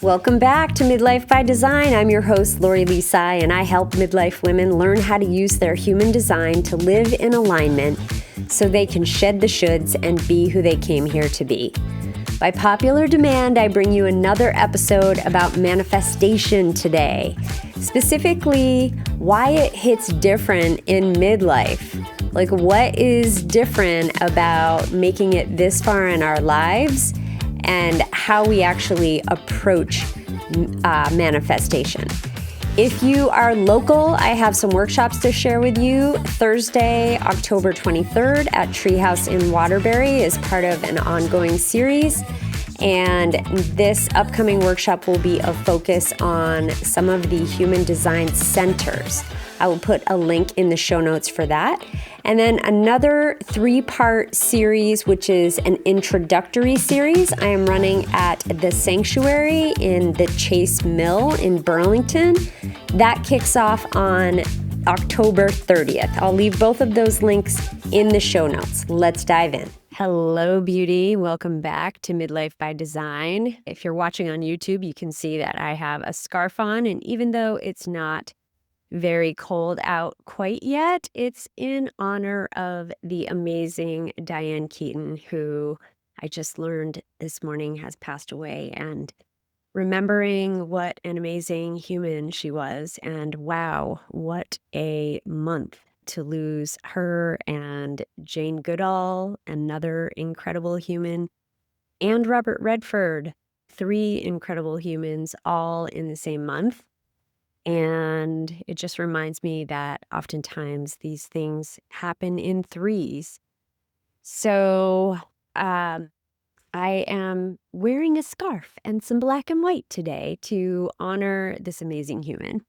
Welcome back to Midlife by Design. I'm your host, Lori Lisai, and I help midlife women learn how to use their human design to live in alignment so they can shed the shoulds and be who they came here to be. By popular demand, I bring you another episode about manifestation today, specifically why it hits different in midlife. Like, what is different about making it this far in our lives and how we actually approach manifestation. If you are local, I have some workshops to share with you. Thursday, October 23rd at Treehouse in Waterbury is part of an ongoing series. And this upcoming workshop will be a focus on some of the human design centers. I will put a link in the show notes for that. And then another 3-part series, which is an introductory series, I am running at the Sanctuary in the Chase Mill in Burlington. That kicks off on October 30th. I'll leave both of those links in the show notes. Let's dive in. Hello, beauty. Welcome back to Midlife by Design. If you're watching on YouTube, you can see that I have a scarf on, and even though it's not very cold out quite yet, it's in honor of the amazing Diane Keaton, who I just learned this morning has passed away, and remembering what an amazing human she was. And wow, what a month to lose her and Jane Goodall, another incredible human, and Robert Redford, 3 incredible humans all in the same month. And it just reminds me that oftentimes these things happen in threes. So I am wearing a scarf and some black and white today to honor this amazing human.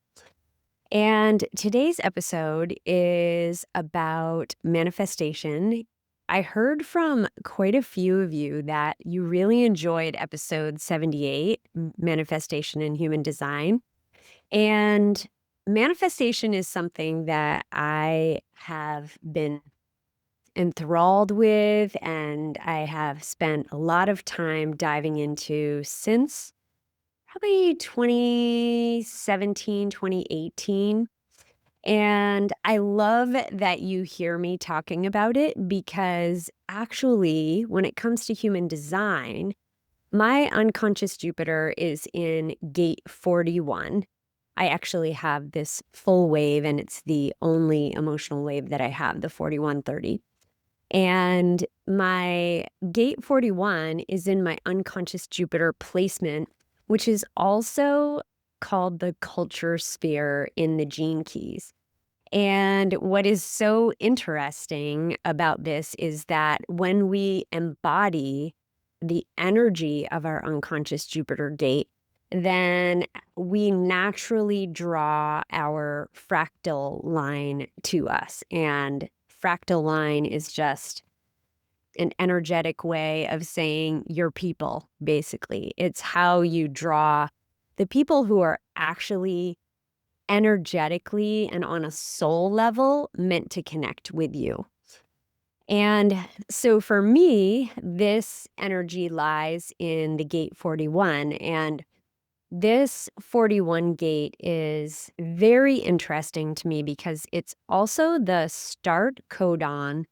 And today's episode is about manifestation. I heard from quite a few of you that you really enjoyed episode 78, Manifestation in Human Design. And manifestation is something that I have been enthralled with, and I have spent a lot of time diving into since probably 2017, 2018. And I love that you hear me talking about it because actually, when it comes to human design, my unconscious Jupiter is in gate 41. I actually have this full wave, and it's the only emotional wave that I have, the 4130. And my gate 41 is in my unconscious Jupiter placement, which is also called the culture sphere in the gene keys. And what is so interesting about this is that when we embody the energy of our unconscious Jupiter gate, then we naturally draw our fractal line to us. And fractal line is just an energetic way of saying your people, basically. It's how you draw the people who are actually energetically and on a soul level meant to connect with you. And so for me, this energy lies in the gate 41. And this 41 gate is very interesting to me because it's also the start codon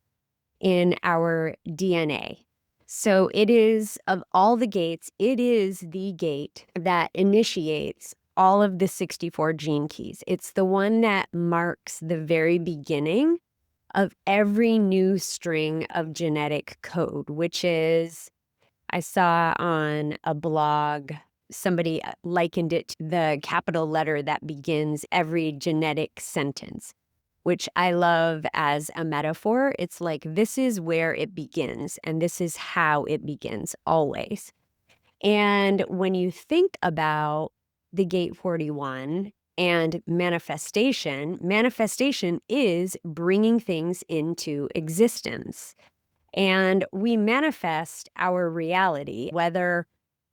in our DNA. So it is, of all the gates, it is the gate that initiates all of the 64 gene keys. It's the one that marks the very beginning of every new string of genetic code, which is, I saw on a blog, somebody likened it to the capital letter that begins every genetic sentence, which I love as a metaphor. It's like, this is where it begins, and this is how it begins always. And when you think about the gate 41 and manifestation, manifestation is bringing things into existence. And we manifest our reality, whether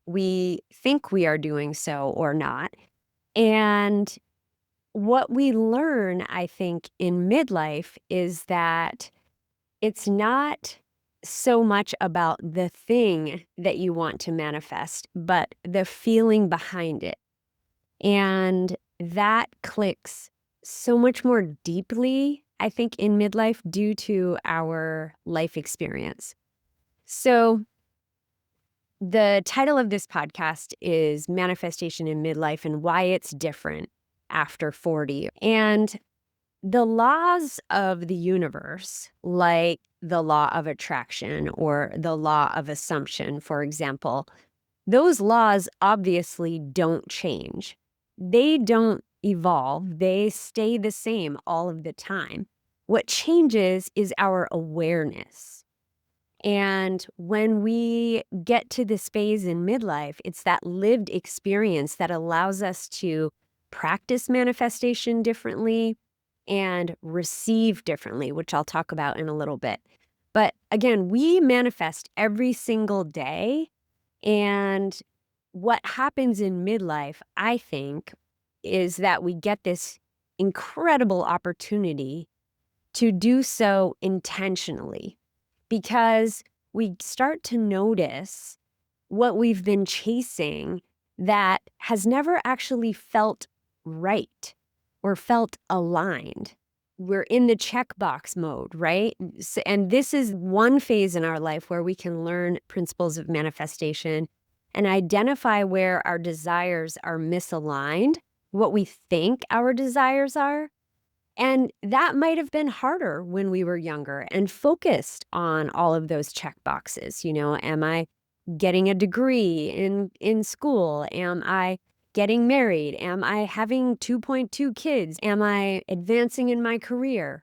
we think we are doing so or not. And what we learn, I think, in midlife is that it's not so much about the thing that you want to manifest, but the feeling behind it. And that clicks so much more deeply, I think, in midlife due to our life experience. So, the title of this podcast is Manifestation in Midlife and Why It's Different After 40. And the laws of the universe, like the law of attraction or the law of assumption, for example, those laws obviously don't change. They don't evolve. They stay the same all of the time. What changes is our awareness. And when we get to this phase in midlife, it's that lived experience that allows us to practice manifestation differently and receive differently, which I'll talk about in a little bit. But again, we manifest every single day. And what happens in midlife, I think, is that we get this incredible opportunity to do so intentionally because we start to notice what we've been chasing that has never actually felt right or felt aligned. We're in the checkbox mode, right? And this is one phase in our life where we can learn principles of manifestation and identify where our desires are misaligned, what we think our desires are. And that might have been harder when we were younger and focused on all of those check boxes. Am I getting a degree in school? Am I getting married? Am I having 2.2 kids? Am I advancing in my career?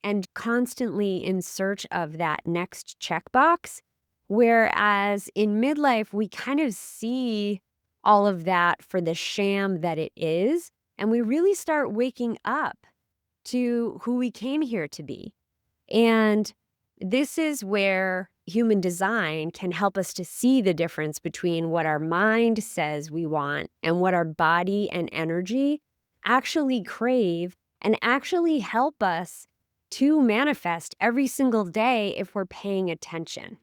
And constantly in search of that next checkbox. Whereas in midlife, we kind of see all of that for the sham that it is. And we really start waking up to who we came here to be. And this is where human design can help us to see the difference between what our mind says we want and what our body and energy actually crave and actually help us to manifest every single day if we're paying attention.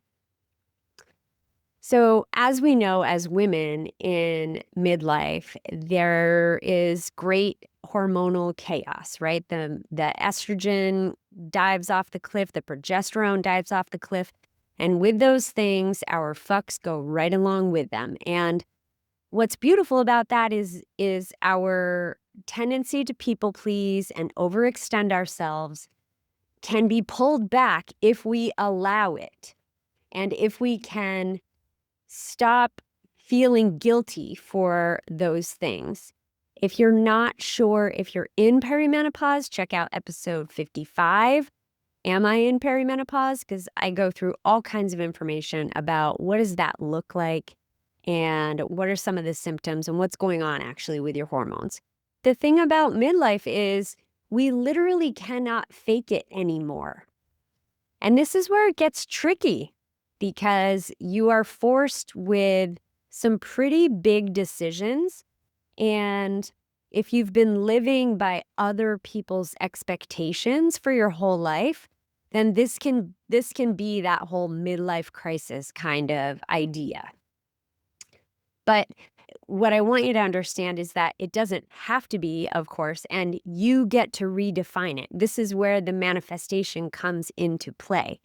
So, as we know, as women in midlife, there is great hormonal chaos, right? The estrogen dives off the cliff, the progesterone dives off the cliff. And with those things, our fucks go right along with them. And what's beautiful about that is our tendency to people please and overextend ourselves can be pulled back if we allow it. And if we can stop feeling guilty for those things. If you're not sure if you're in perimenopause, check out episode 55. Am I in perimenopause? Because I go through all kinds of information about what does that look like and what are some of the symptoms and what's going on actually with your hormones. The thing about midlife is we literally cannot fake it anymore. And this is where it gets tricky because you are forced with some pretty big decisions. And if you've been living by other people's expectations for your whole life, then this can be that whole midlife crisis kind of idea. But what I want you to understand is that it doesn't have to be, of course, and you get to redefine it. This is where the manifestation comes into play.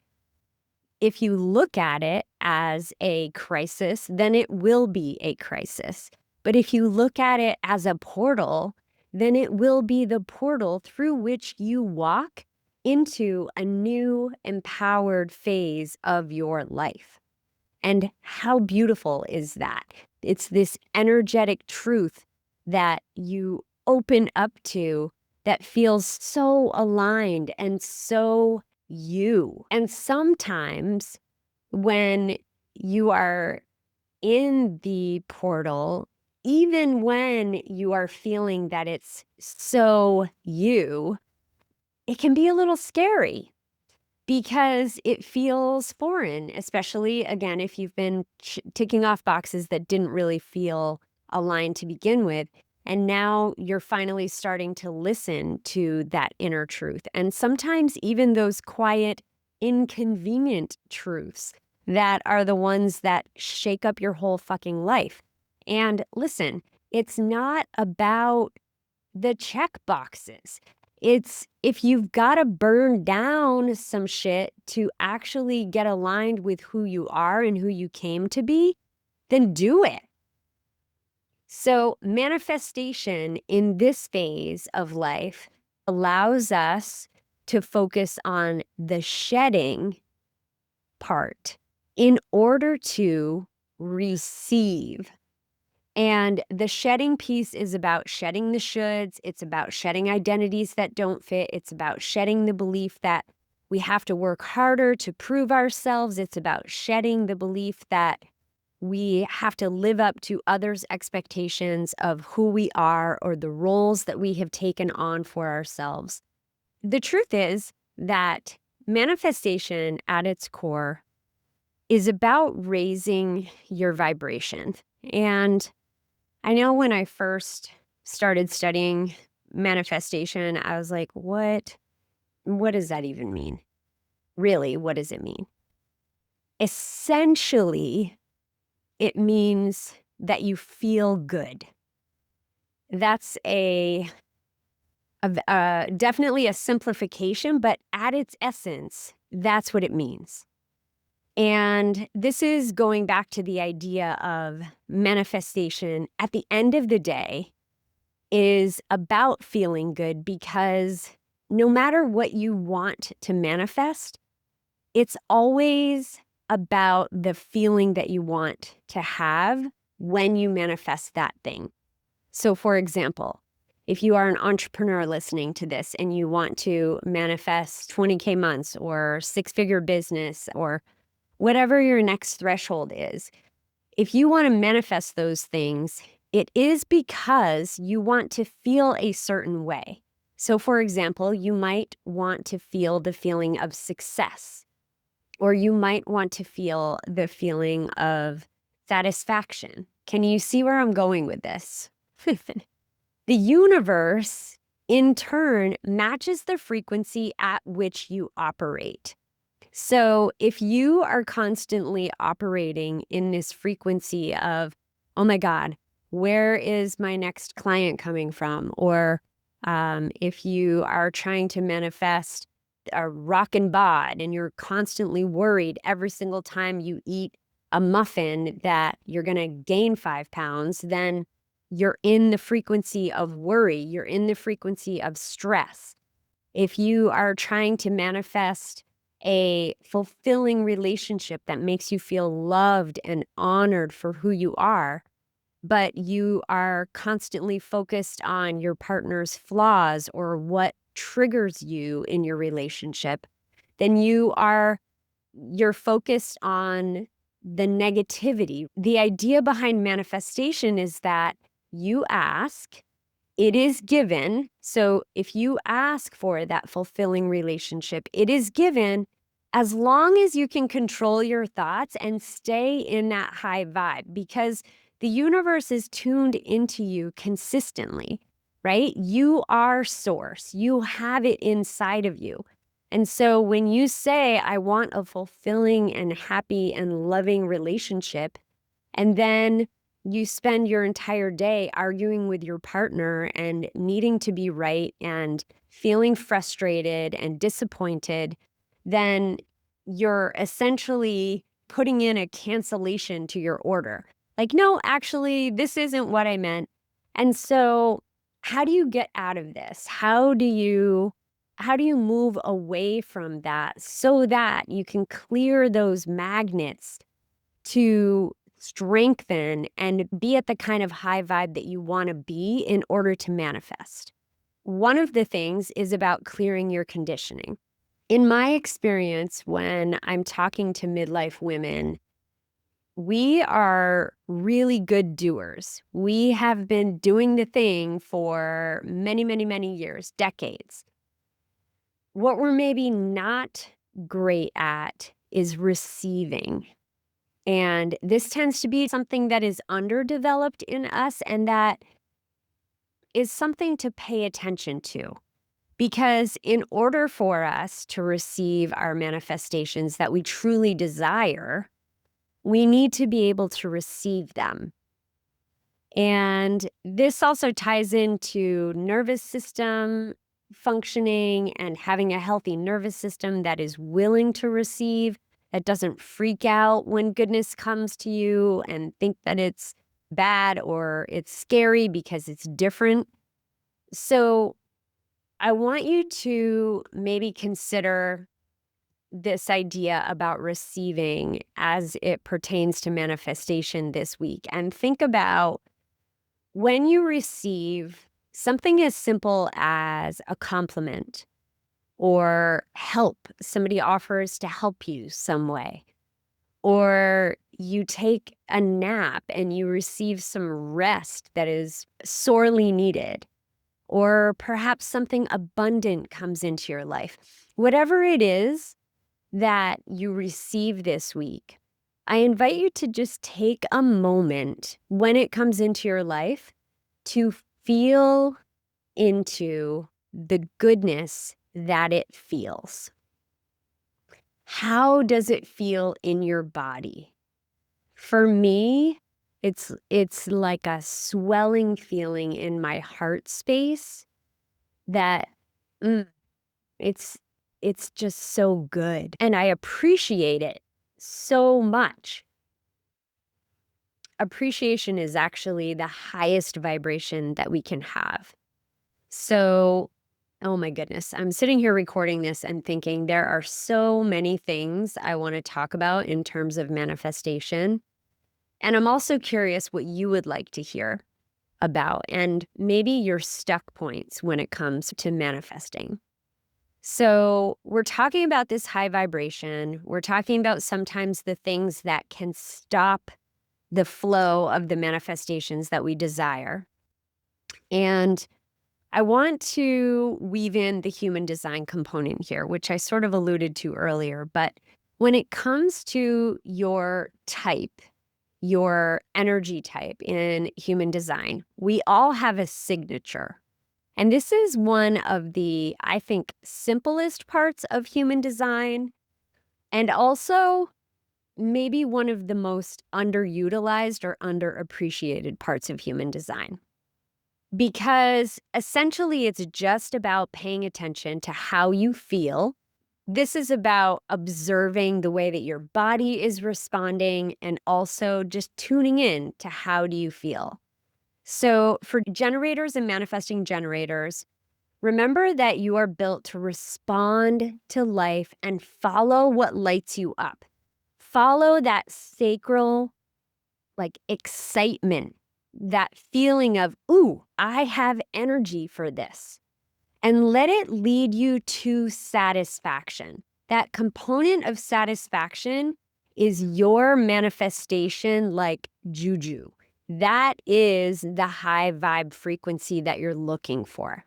If you look at it as a crisis, then it will be a crisis. But if you look at it as a portal, then it will be the portal through which you walk into a new empowered phase of your life. And how beautiful is that? It's this energetic truth that you open up to that feels so aligned and so you. And sometimes when you are in the portal, even when you are feeling that it's so you, it can be a little scary because it feels foreign, especially, again, if you've been ticking off boxes that didn't really feel aligned to begin with. And now you're finally starting to listen to that inner truth. And sometimes even those quiet inconvenient truths that are the ones that shake up your whole fucking life. And listen, it's not about the check boxes. It's if you've got to burn down some shit to actually get aligned with who you are and who you came to be, then do it. So manifestation in this phase of life allows us to focus on the shedding part in order to receive. And the shedding piece is about shedding the shoulds. It's about shedding identities that don't fit. It's about shedding the belief that we have to work harder to prove ourselves. It's about shedding the belief that we have to live up to others' expectations of who we are or the roles that we have taken on for ourselves. The truth is that manifestation at its core is about raising your vibration. And I know when I first started studying manifestation, I was like, what does that even mean? Really, what does it mean? Essentially, it means that you feel good. That's definitely a simplification, but at its essence, that's what it means. And this is going back to the idea of manifestation at the end of the day is about feeling good, because no matter what you want to manifest, it's always about the feeling that you want to have when you manifest that thing. So for example, if you are an entrepreneur listening to this and you want to manifest 20K months or six-figure business or whatever your next threshold is, if you want to manifest those things, it is because you want to feel a certain way. So for example, you might want to feel the feeling of success, or you might want to feel the feeling of satisfaction. Can you see where I'm going with this? The universe, in turn, matches the frequency at which you operate. So if you are constantly operating in this frequency of, oh my God, where is my next client coming from? Or if you are trying to manifest a rockin' bod and you're constantly worried every single time you eat a muffin that you're going to gain 5 pounds, then you're in the frequency of worry. You're in the frequency of stress. If you are trying to manifest a fulfilling relationship that makes you feel loved and honored for who you are, but you are constantly focused on your partner's flaws or what triggers you in your relationship, then you're focused on the negativity. The idea behind manifestation is that you ask, it is given. So if you ask for that fulfilling relationship, it is given as long as you can control your thoughts and stay in that high vibe, because the universe is tuned into you consistently, right? You are source. You have it inside of you. And so when you say, I want a fulfilling and happy and loving relationship, and then you spend your entire day arguing with your partner and needing to be right and feeling frustrated and disappointed, then you're essentially putting in a cancellation to your order. Like, no, actually, this isn't what I meant. And so how do you get out of this? How do you move away from that so that you can clear those magnets to strengthen and be at the kind of high vibe that you want to be in order to manifest? One of the things is about clearing your conditioning. In my experience, when I'm talking to midlife women, we are really good doers. We have been doing the thing for many, many, many years, decades. What we're maybe not great at is receiving. And this tends to be something that is underdeveloped in us, and that is something to pay attention to, Because in order for us to receive our manifestations that we truly desire, we need to be able to receive them. And this also ties into nervous system functioning and having a healthy nervous system that is willing to receive, that doesn't freak out when goodness comes to you and think that it's bad or it's scary because it's different. So I want you to maybe consider this idea about receiving as it pertains to manifestation this week, and think about when you receive something as simple as a compliment or help, somebody offers to help you some way, or you take a nap and you receive some rest that is sorely needed, or perhaps something abundant comes into your life. Whatever it is that you receive this week, I invite you to just take a moment when it comes into your life to feel into the goodness that it feels. How does it feel in your body? For me, it's like a swelling feeling in my heart space that it's it's just so good, and I appreciate it so much. Appreciation is actually the highest vibration that we can have. So, oh my goodness, I'm sitting here recording this and thinking there are so many things I want to talk about in terms of manifestation. And I'm also curious what you would like to hear about and maybe your stuck points when it comes to manifesting. So, we're talking about this high vibration. We're talking about sometimes the things that can stop the flow of the manifestations that we desire. And I want to weave in the human design component here, which I sort of alluded to earlier. But when it comes to your type, your energy type in human design, we all have a signature. And this is one of the, I think, simplest parts of human design, and also maybe one of the most underutilized or underappreciated parts of human design. Because essentially it's just about paying attention to how you feel. This is about observing the way that your body is responding and also just tuning in to how do you feel. So for generators and manifesting generators, remember that you are built to respond to life and follow what lights you up. Follow that sacral, excitement, that feeling of, ooh, I have energy for this. And let it lead you to satisfaction. That component of satisfaction is your manifestation like juju. That is the high vibe frequency that you're looking for.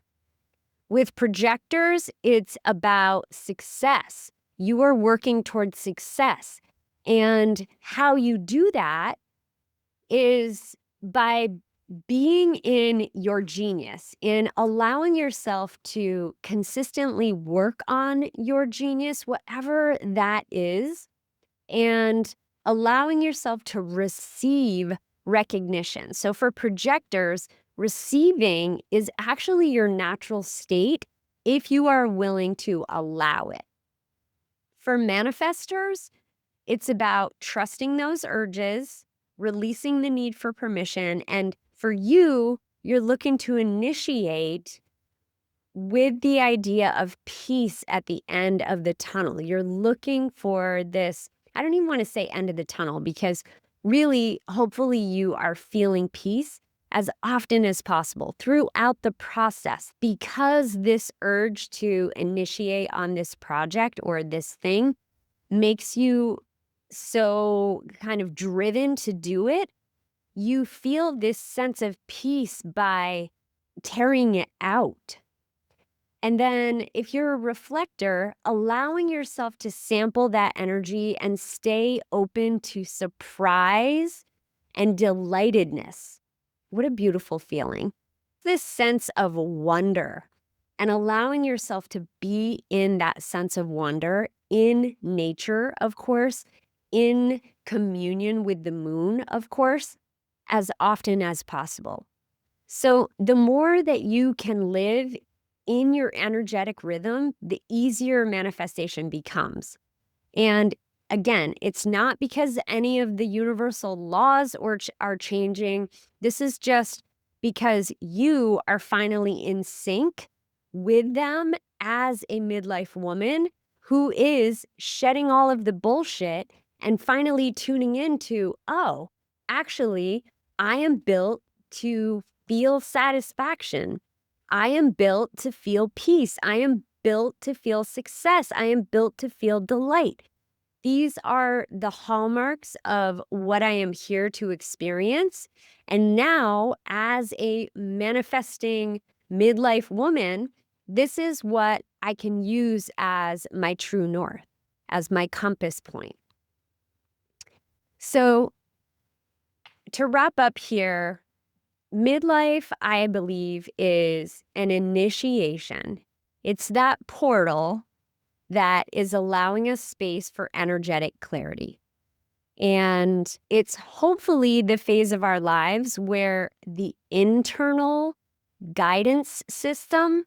With projectors, it's about success. You are working towards success. And how you do that is by being in your genius, in allowing yourself to consistently work on your genius, whatever that is, and allowing yourself to receive recognition. So for projectors, receiving is actually your natural state if you are willing to allow it. For manifestors, it's about trusting those urges, releasing the need for permission, and for you, you're looking to initiate with the idea of peace at the end of the tunnel. You're looking for this, I don't even want to say end of the tunnel, because really, hopefully you are feeling peace as often as possible throughout the process, because this urge to initiate on this project or this thing makes you so kind of driven to do it. You feel this sense of peace by tearing it out. And then if you're a reflector, allowing yourself to sample that energy and stay open to surprise and delightedness. What a beautiful feeling. This sense of wonder and allowing yourself to be in that sense of wonder in nature, of course, in communion with the moon, of course, as often as possible. So the more that you can live in your energetic rhythm, the easier manifestation becomes. And again, it's not because any of the universal laws are changing. This is just because you are finally in sync with them as a midlife woman who is shedding all of the bullshit and finally tuning into, oh, actually, I am built to feel satisfaction. I am built to feel peace. I am built to feel success. I am built to feel delight. These are the hallmarks of what I am here to experience. And now, as a manifesting midlife woman, this is what I can use as my true north, as my compass point. So, to wrap up here, midlife, I believe, is an initiation. It's that portal that is allowing us space for energetic clarity. And it's hopefully the phase of our lives where the internal guidance system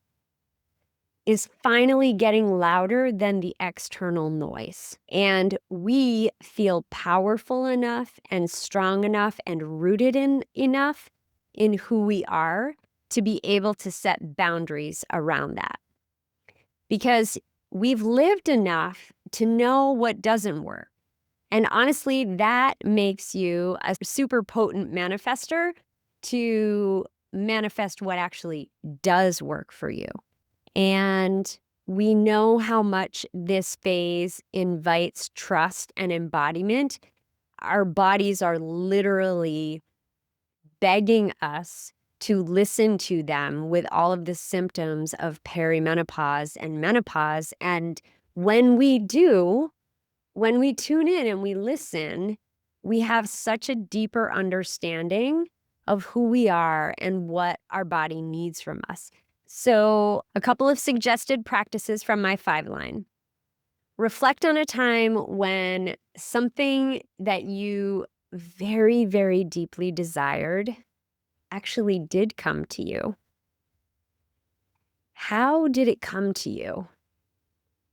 is finally getting louder than the external noise. And we feel powerful enough and strong enough and rooted in enough in who we are to be able to set boundaries around that. Because we've lived enough to know what doesn't work. And honestly, that makes you a super potent manifestor to manifest what actually does work for you. And we know how much this phase invites trust and embodiment. Our bodies are literally begging us to listen to them with all of the symptoms of perimenopause and menopause. And when we do, when we tune in and we listen, we have such a deeper understanding of who we are and what our body needs from us. So, a couple of suggested practices from my 5-line. Reflect on a time when something that you very, very deeply desired actually did come to you. How did it come to you?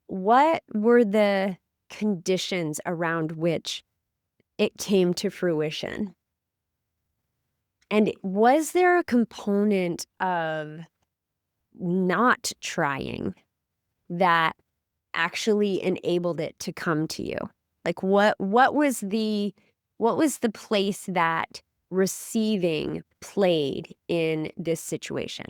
What were the conditions around which it came to fruition? And was there a component of not trying that actually enabled it to come to you? Like what was the place that receiving played in this situation?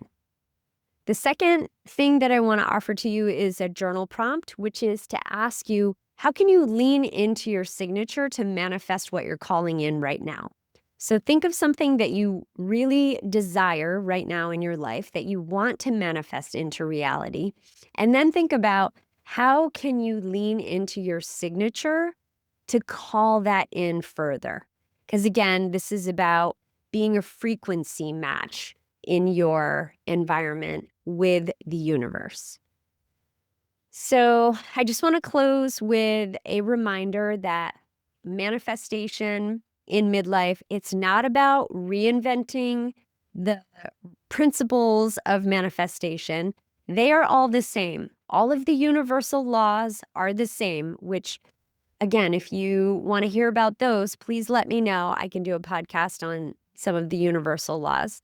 The second thing that I want to offer to you is a journal prompt, which is to ask you, how can you lean into your signature to manifest what you're calling in right now? So think of something that you really desire right now in your life that you want to manifest into reality. And then think about, how can you lean into your signature to call that in further? Because again, this is about being a frequency match in your environment with the universe. So I just want to close with a reminder that manifestation in midlife, it's not about reinventing the principles of manifestation. They are all the same. All of the universal laws are the same, which, again, if you want to hear about those, please let me know. I can do a podcast on some of the universal laws.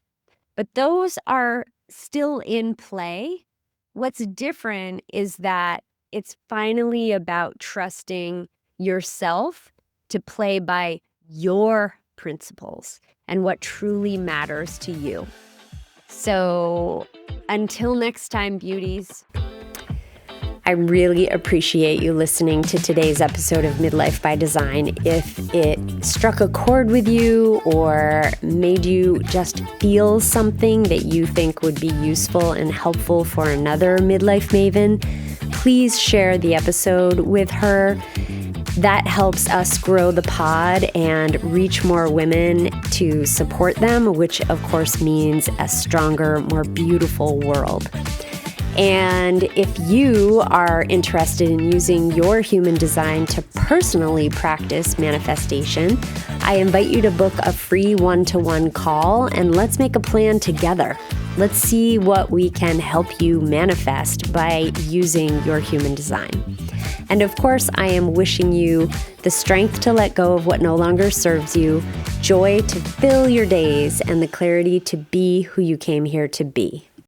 But those are still in play. What's different is that it's finally about trusting yourself to play by your principles and what truly matters to you. So until next time, beauties. I really appreciate you listening to today's episode of Midlife by Design. If it struck a chord with you or made you just feel something that you think would be useful and helpful for another midlife maven, please share the episode with her. That helps us grow the pod and reach more women to support them, which of course means a stronger, more beautiful world. And if you are interested in using your human design to personally practice manifestation, I invite you to book a free one-to-one call and let's make a plan together. Let's see what we can help you manifest by using your human design. And of course, I am wishing you the strength to let go of what no longer serves you, joy to fill your days, and the clarity to be who you came here to be.